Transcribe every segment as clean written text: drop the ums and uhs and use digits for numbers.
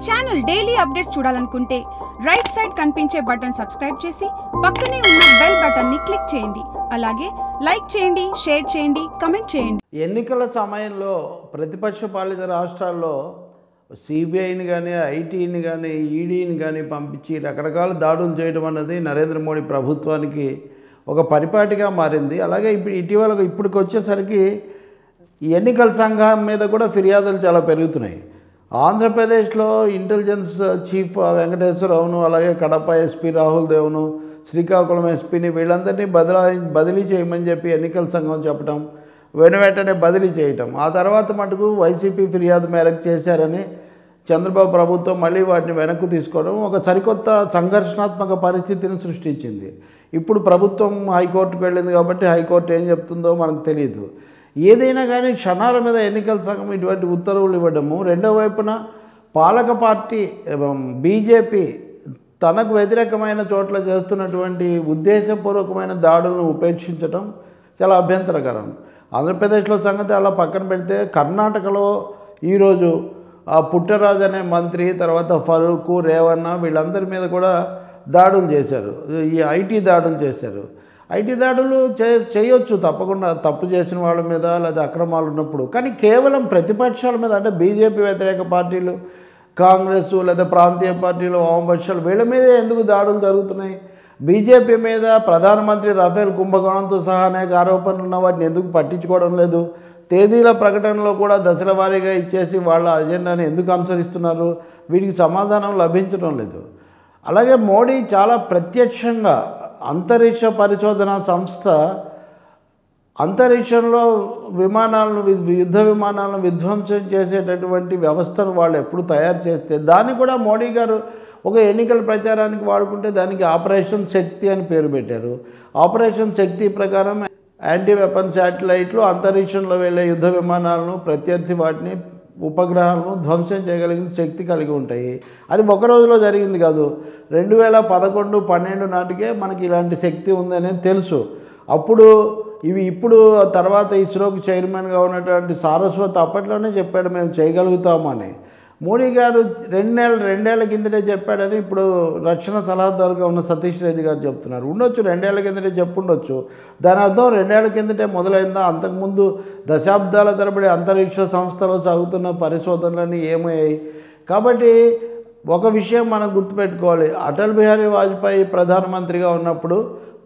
మా channel daily updates చూడాలనుకుంటే right side కనిపించే బటన్ సబ్స్క్రైబ్ చేసి పక్కనే ఉన్న బెల్ బటన్ ని క్లిక్ చేయండి. అలాగే లైక్ చేయండి, షేర్ చేయండి, కమెంట్ చేయండి. ఎన్నికల సమయంలో ప్రతిపక్ష పాలిత రాష్ట్రాల్లో సిబిఐని కానీ ఐటీని కానీ ఈడీని కానీ పంపించి రకరకాల దాడులు చేయడం అన్నది నరేంద్ర మోడీ ప్రభుత్వానికి ఒక పరిపాటిగా మారింది. అలాగే ఇప్పటికి వచ్చేసరికి ఎన్నికల సంఘం మీద కూడా ఫిర్యాదులు చాలా పెరుగుతున్నాయి. ఆంధ్రప్రదేశ్లో ఇంటెలిజెన్స్ చీఫ్ వెంకటేశ్వరరావును, అలాగే కడప ఎస్పీ రాహుల్ దేవును, శ్రీకాకుళం ఎస్పీని వీళ్ళందరినీ బదిలీ చేయమని చెప్పి ఎన్నికల సంఘం చెప్పడం, వెంటనే బదిలీ చేయటం. ఆ తర్వాత మటుకు వైసీపీ ఫిర్యాదు మేరకు చేశారని చంద్రబాబు ప్రభుత్వం మళ్ళీ వాటిని వెనక్కు తీసుకోవడం ఒక సరికొత్త సంఘర్షణాత్మక పరిస్థితిని సృష్టించింది. ఇప్పుడు ప్రభుత్వం హైకోర్టుకు వెళ్ళింది కాబట్టి హైకోర్టు ఏం చెప్తుందో మనకు తెలియదు. ఏదైనా కానీ క్షణాల మీద ఎన్నికల సంఘం ఇటువంటి ఉత్తర్వులు ఇవ్వడము, రెండో వైపున పాలక పార్టీ బీజేపీ తనకు వ్యతిరేకమైన చోట్ల చేస్తున్నటువంటి ఉద్దేశపూర్వకమైన దాడులను ఉపేక్షించడం చాలా అభ్యంతరకరం. ఆంధ్రప్రదేశ్లో సంగతి అలా పక్కన పెడితే కర్ణాటకలో ఈరోజు ఆ పుట్టరాజు అనే మంత్రి, తర్వాత ఫరూక్, రేవన్న వీళ్ళందరి మీద కూడా దాడులు చేశారు. ఈ ఐటీ దాడులు చేశారు. ఐటీ దాడులు చేయొచ్చు తప్పకుండా, తప్పు చేసిన వాళ్ళ మీద లేదా అక్రమాలు ఉన్నప్పుడు. కానీ కేవలం ప్రతిపక్షాల మీద, అంటే బీజేపీ వ్యతిరేక పార్టీలు, కాంగ్రెస్ లేదా ప్రాంతీయ పార్టీలు, వామపక్షాలు వీళ్ళ మీదే ఎందుకు దాడులు జరుగుతున్నాయి? బీజేపీ మీద ప్రధానమంత్రి రఫేల్ కుంభకోణంతో సహా అనేక ఆరోపణలు ఉన్న వాటిని ఎందుకు పట్టించుకోవడం లేదు? తేదీల ప్రకటనలో కూడా దశల వారీగా ఇచ్చేసి వాళ్ళ అజెండాని ఎందుకు అనుసరిస్తున్నారు? వీటికి సమాధానం లభించడం లేదు. అలాగే మోడీ చాలా ప్రత్యక్షంగా అంతరిక్ష పరిశోధన సంస్థ అంతరిక్షంలో యుద్ధ విమానాలను విధ్వంసం చేసేటటువంటి వ్యవస్థను వాళ్ళు ఎప్పుడు తయారు చేస్తే దాన్ని కూడా మోడీ గారు ఒక ఎన్నికల ప్రచారానికి వాడుకుంటే దానికి ఆపరేషన్ శక్తి అని పేరు పెట్టారు. ఆపరేషన్ శక్తి ప్రకారం యాంటీ వెపన్ శాటిలైట్లు అంతరిక్షంలో వెళ్ళే యుద్ధ విమానాలను, ప్రత్యర్థి వాటిని, ఉపగ్రహాలను ధ్వంసం చేయగలిగిన శక్తి కలిగి ఉంటాయి. అది ఒక రోజులో జరిగింది కాదు. 2011-12 నాటికే మనకి ఇలాంటి శక్తి ఉందనేది తెలుసు. ఇప్పుడు తర్వాత ఇస్రోకి చైర్మన్గా ఉన్నటువంటి సారస్వత్ అప్పట్లోనే చెప్పాడు మేము చేయగలుగుతామని. మోడీ గారు రెండేళ్ల కిందటే చెప్పాడని ఇప్పుడు రక్షణ సలహాదారుగా ఉన్న సతీష్ రెడ్డి గారు చెప్తున్నారు. ఉండొచ్చు, 2 ఏళ్ల కిందటే చెప్పుండొచ్చు. దాని అర్థం 2 ఏళ్ల కిందటే మొదలైందా? అంతకుముందు దశాబ్దాల తరబడి అంతరిక్ష సంస్థలో సాగుతున్న పరిశోధనలన్నీ ఏమయ్యాయి? కాబట్టి ఒక విషయం మనం గుర్తుపెట్టుకోవాలి. అటల్ బిహారీ వాజ్పేయి ప్రధానమంత్రిగా ఉన్నప్పుడు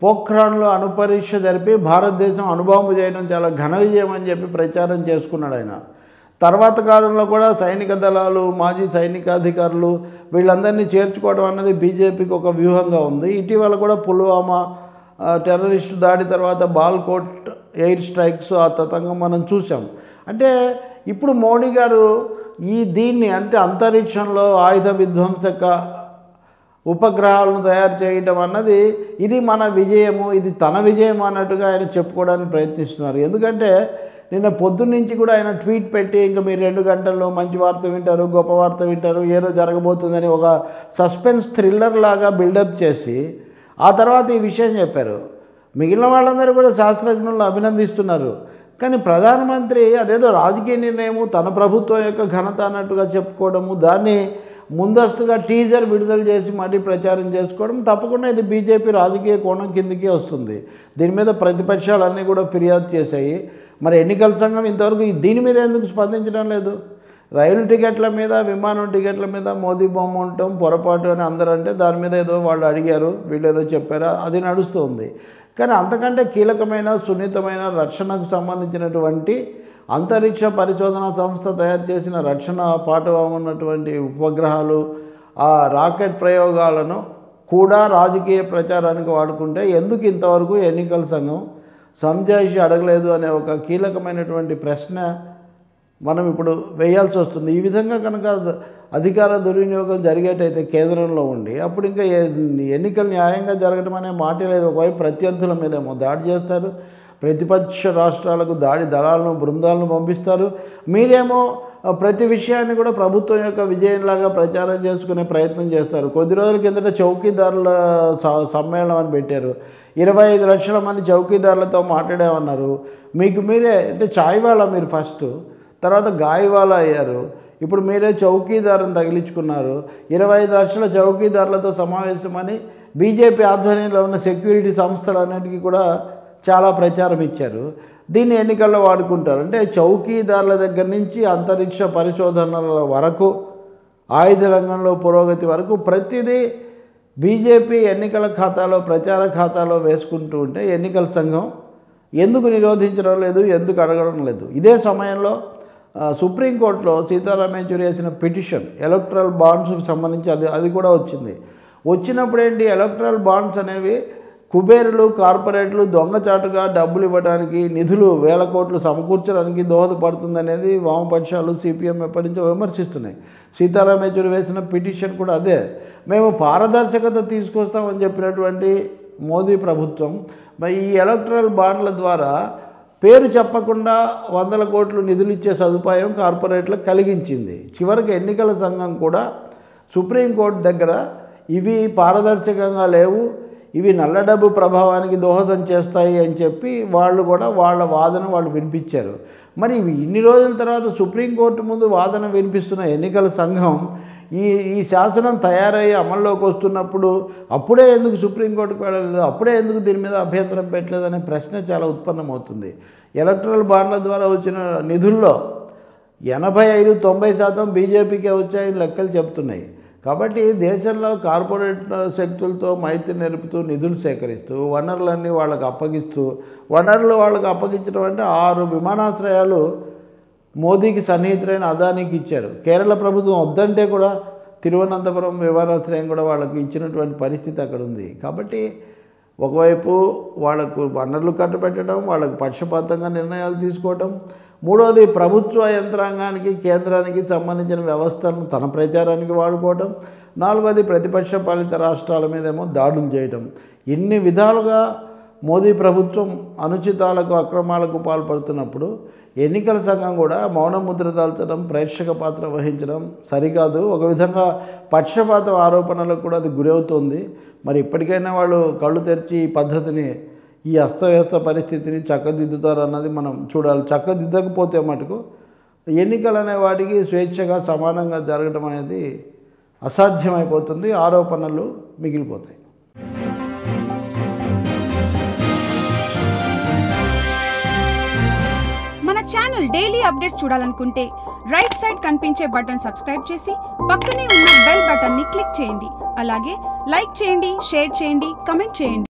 పోఖ్రాన్లో అణుపరీక్ష జరిపి భారతదేశం అణుబాంబు చేయడం చాలా ఘన విజయం అని చెప్పి ప్రచారం చేసుకున్నాడు ఆయన. తర్వాత కాలంలో కూడా సైనిక దళాలు, మాజీ సైనికాధికారులు వీళ్ళందరినీ చేర్చుకోవడం అన్నది బీజేపీకి ఒక వ్యూహంగా ఉంది. ఇటీవల కూడా పుల్వామా టెర్రరిస్టు దాడి తర్వాత బాల్కోట్ ఎయిర్ స్ట్రైక్స్ ఆ తతంగం మనం చూసాం. అంటే ఇప్పుడు మోడీ గారు దీన్ని అంటే అంతరిక్షంలో ఆయుధ విధ్వంసక ఉపగ్రహాలను తయారు చేయడం అన్నది ఇది మన విజయము, ఇది తన విజయం అన్నట్టుగా ఆయన చెప్పుకోవడానికి ప్రయత్నిస్తున్నారు. ఎందుకంటే నిన్న పొద్దున్నుంచి కూడా ఆయన ట్వీట్ పెట్టి ఇంకా మీరు 2 గంటల్లో మంచి వార్త వింటారు, గొప్ప వార్త వింటారు, ఏదో జరగబోతుందని ఒక సస్పెన్స్ థ్రిల్లర్ లాగా బిల్డప్ చేసి ఆ తర్వాత ఈ విషయం చెప్పారు. మిగిలిన వాళ్ళందరూ కూడా శాస్త్రజ్ఞులను అభినందిస్తున్నారు. కానీ ప్రధానమంత్రి అదేదో రాజకీయ నిర్ణయము, తన ప్రభుత్వం యొక్క ఘనత అన్నట్టుగా చెప్పుకోవడము, దాన్ని ముందస్తుగా టీజర్ విడుదల చేసి మళ్ళీ ప్రచారం చేసుకోవడం తప్పకుండా ఇది బీజేపీ రాజకీయ కోణం కిందకే వస్తుంది. దీని మీద ప్రతిపక్షాలన్నీ కూడా ఫిర్యాదు చేశాయి. మరి ఎన్నికల సంఘం ఇంతవరకు దీని మీద ఎందుకు స్పందించడం లేదు? రైలు టికెట్ల మీద, విమానం టికెట్ల మీద మోదీ బొమ్మ ఉండటం పొరపాటు అని అందరూ అంటే దాని మీద ఏదో వాళ్ళు అడిగారు, వీళ్ళు ఏదో చెప్పారు, అది నడుస్తుంది. కానీ అంతకంటే కీలకమైన, సున్నితమైన రక్షణకు సంబంధించినటువంటి అంతరిక్ష పరిశోధన సంస్థ తయారు చేసిన రక్షణ పాఠవం ఉన్నటువంటి ఉపగ్రహాలు, ఆ రాకెట్ ప్రయోగాలను కూడా రాజకీయ ప్రచారానికి వాడుకుంటే ఎందుకు ఇంతవరకు ఎన్నికల సంఘం సంజాయిషి అడగలేదు అనే ఒక కీలకమైనటువంటి ప్రశ్న మనం ఇప్పుడు వేయాల్సి వస్తుంది. ఈ విధంగా కనుక అధికార దుర్వినియోగం జరిగేటైతే కేంద్రంలో ఉండి అప్పుడు ఇంకా ఎన్నికలు న్యాయంగా జరగడం అనే మాట లేదు. ఒకవైపు ప్రత్యర్థుల మీదేమో దాడి చేస్తారు, ప్రతిపక్ష రాష్ట్రాలకు దళాలను, బృందాలను పంపిస్తారు. మీరేమో ప్రతి విషయాన్ని కూడా ప్రభుత్వం యొక్క విజయంలాగా ప్రచారం చేసుకునే ప్రయత్నం చేస్తారు. కొద్ది రోజుల కిందట చౌకీదారుల సమ్మేళనం అని పెట్టారు. 25 లక్షల మంది చౌకీదారులతో మాట్లాడామన్నారు. మీకు మీరే అంటే చాయ్ వాళ్ళ మీరు ఫస్ట్, తర్వాత గాయవాలా అయ్యారు. ఇప్పుడు మీరే చౌకీదారుని తగిలించుకున్నారు. 25 లక్షల చౌకీదారులతో సమావేశమని బీజేపీ ఆధ్వర్యంలో ఉన్న సెక్యూరిటీ సంస్థలన్నిటికీ కూడా చాలా ప్రచారం ఇచ్చారు. దీన్ని ఎన్నికల్లో వాడుకుంటారు. అంటే చౌకీదారుల దగ్గర నుంచి అంతరిక్ష పరిశోధనల వరకు, ఆయుధ రంగంలో పురోగతి వరకు ప్రతిదీ బీజేపీ ఎన్నికల ఖాతాలో, ప్రచార ఖాతాలో వేసుకుంటూ ఉంటే ఎన్నికల సంఘం ఎందుకు నిరోధించడం లేదు, ఎందుకు అడగడం లేదు? ఇదే సమయంలో సుప్రీంకోర్టులో సీతారాం యేచూరి వేసిన పిటిషన్ ఎలక్ట్రల్ బాండ్స్కి సంబంధించి అది కూడా వచ్చింది. వచ్చినప్పుడు ఏంటి, ఎలక్ట్రల్ బాండ్స్ అనేవి కుబేరులు, కార్పొరేట్లు దొంగచాటుగా డబ్బులు ఇవ్వడానికి, నిధులు వేల కోట్లు సమకూర్చడానికి దోహదపడుతుందనేది వామపక్షాలు, సిపిఎం ఎప్పటి నుంచో విమర్శిస్తున్నాయి. సీతారాం యేచూరి వేసిన పిటిషన్ కూడా అదే. మేము పారదర్శకత తీసుకొస్తామని చెప్పినటువంటి మోదీ ప్రభుత్వం ఈ ఎలక్ట్రల్ బాండ్ల ద్వారా పేరు చెప్పకుండా 100 కోట్లు నిధులు ఇచ్చే సదుపాయం కార్పొరేట్లకు కలిగించింది. చివరికి ఎన్నికల సంఘం కూడా సుప్రీంకోర్టు దగ్గర ఇవి పారదర్శకంగా లేవు, ఇవి నల్ల డబ్బు ప్రభావానికి దోహదం చేస్తాయి అని చెప్పి వాళ్ళు కూడా వాళ్ళ వాదన వాళ్ళు వినిపించారు. మరి ఇన్ని రోజుల తర్వాత సుప్రీంకోర్టు ముందు వాదన వినిపిస్తున్న ఎన్నికల సంఘం ఈ శాసనం తయారయ్యి అమల్లోకి వస్తున్నప్పుడు అప్పుడే ఎందుకు సుప్రీంకోర్టుకు వెళ్ళలేదు, అప్పుడే ఎందుకు దీని మీద అభ్యంతరం పెట్టలేదు అనే ప్రశ్న చాలా ఉత్పన్నమవుతుంది. ఎలక్ట్రల్ బాండ్ల ద్వారా వచ్చిన నిధుల్లో 85-90% బీజేపీకే వచ్చాయని లెక్కలు చెప్తున్నాయి. కాబట్టి దేశంలో కార్పొరేట్ శక్తులతో మైత్రి నెరుపుతూ నిధులు సేకరిస్తూ వనరులన్నీ వాళ్ళకు అప్పగిస్తూ, వనరులు వాళ్ళకు అప్పగించడం అంటే 6 విమానాశ్రయాలు మోదీకి సన్నిహితులైన అదానికి ఇచ్చారు. కేరళ ప్రభుత్వం వద్దంటే కూడా తిరువనంతపురం విమానాశ్రయం కూడా వాళ్ళకు ఇచ్చినటువంటి పరిస్థితి అక్కడ ఉంది. కాబట్టి ఒకవైపు వాళ్ళకు వనరులు కట్టబెట్టడం, వాళ్ళకు పక్షపాతంగా నిర్ణయాలు తీసుకోవటం, మూడోది ప్రభుత్వ యంత్రాంగానికి, కేంద్రానికి సంబంధించిన వ్యవస్థలను తన ప్రచారానికి వాడుకోవటం, నాలుగోది ప్రతిపక్ష పాలిత రాష్ట్రాల మీదేమో దాడులు చేయటం. ఇన్ని విధాలుగా మోదీ ప్రభుత్వం అనుచితాలకు, అక్రమాలకు పాల్పడుతున్నప్పుడు ఎన్నికల సంఘం కూడా మౌన ముద్ర దాల్చడం, ప్రేక్షక పాత్ర వహించడం సరికాదు. ఒక విధంగా పక్షపాతం ఆరోపణలకు కూడా అది గురవుతోంది. మరి ఇప్పటికైనా వాళ్ళు కళ్ళు తెరిచి ఈ పద్ధతిని, ఈ అస్తవ్యస్త పరిస్థితిని చక్కదిద్దుతారన్నది మనం చూడాలి. చక్కదిద్దకపోతే మటుకు ఎన్నికలు అనే వాటికి స్వేచ్ఛగా, సమానంగా జరగడం అనేది అసాధ్యమైపోతుంది. ఆరోపణలు మిగిలిపోతాయి. మన ఛానల్ డైలీ అప్డేట్స్ చూడాలనుకుంటే రైట్ సైడ్ కనిపించే బటన్ సబ్స్క్రైబ్ చేసి పక్కనే ఉన్న బెల్ బటన్ని క్లిక్ చేయండి. అలాగే లైక్ చేయండి, షేర్ చేయండి, కమెంట్ చేయండి.